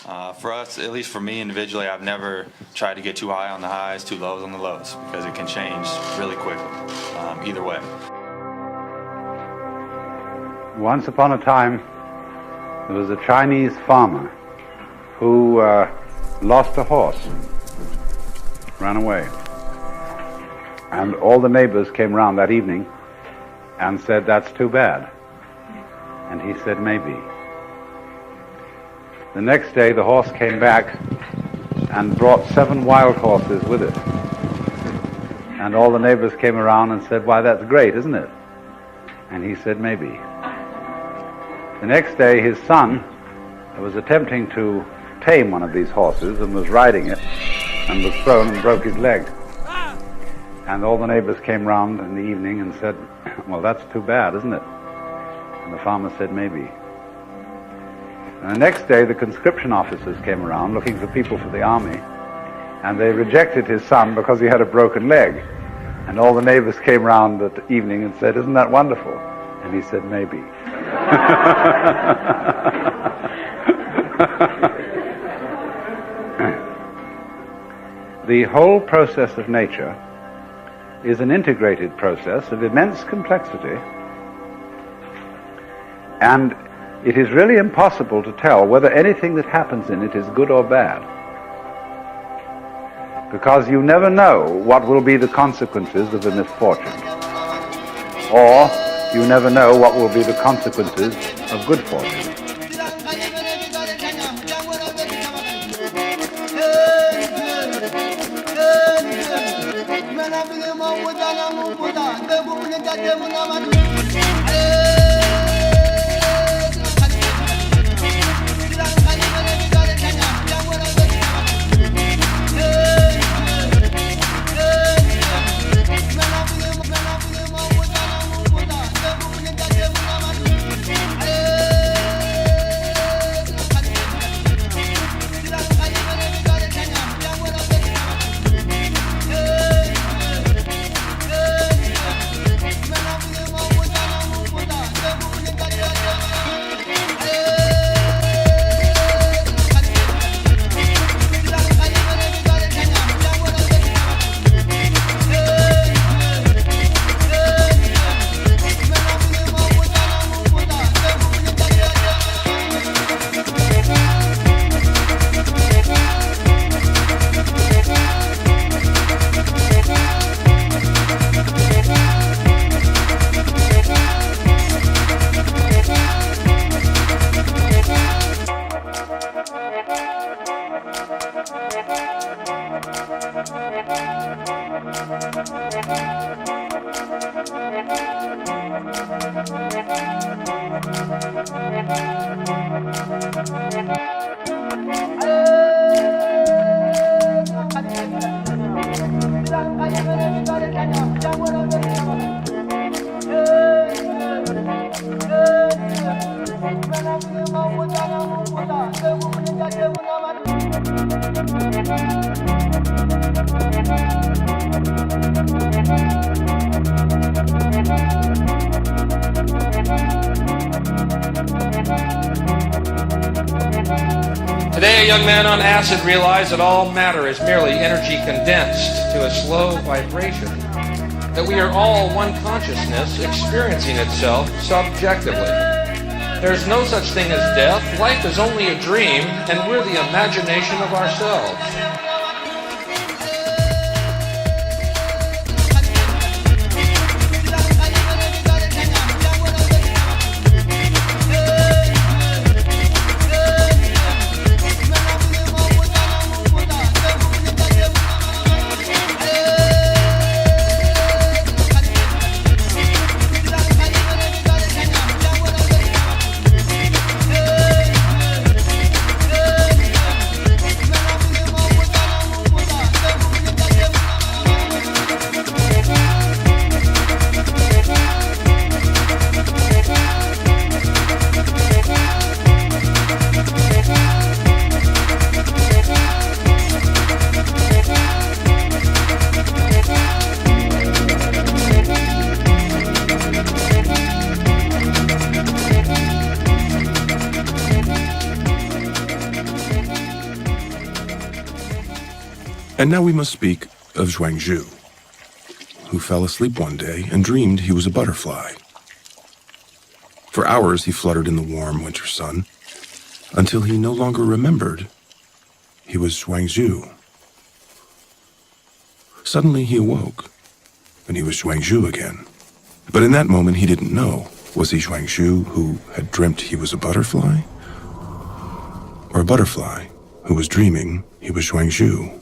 For us, at least for me individually, I've never tried to get too high on the highs, too low on the lows, because it can change really quickly, either way. Once upon a time, there was a Chinese farmer who lost a horse, ran away. And all the neighbors came round that evening and said, "That's too bad." And he said, "Maybe." The next day, the horse came back and brought 7 wild horses with it. And all the neighbors came around and said, "Why, that's great, isn't it?" And he said, "Maybe." The next day, his son was attempting to tame one of these horses and was riding it and was thrown and broke his leg. And all the neighbors came round in the evening and said, "Well, that's too bad, isn't it?" And the farmer said, "Maybe." And the next day, the conscription officers came around looking for people for the army, and they rejected his son because he had a broken leg. And all the neighbors came round that evening and said, "Isn't that wonderful?" And he said, "Maybe." The whole process of nature is an integrated process of immense complexity, and it is really impossible to tell whether anything that happens in it is good or bad, because you never know what will be the consequences of a misfortune, or you never know what will be the consequences of good fortune. Today, a young man on acid realized that all matter is merely energy condensed to a slow vibration, that we are all one consciousness experiencing itself subjectively. There's no such thing as death. Life is only a dream, and we're the imagination of ourselves. And now we must speak of Zhuangzhu, who fell asleep one day and dreamed he was a butterfly. For hours he fluttered in the warm winter sun, until he no longer remembered he was Zhuangzhu. Suddenly he awoke, and he was Zhuangzhu again. But in that moment he didn't know, was he Zhuangzhu who had dreamt he was a butterfly? Or a butterfly who was dreaming he was Zhuangzhu?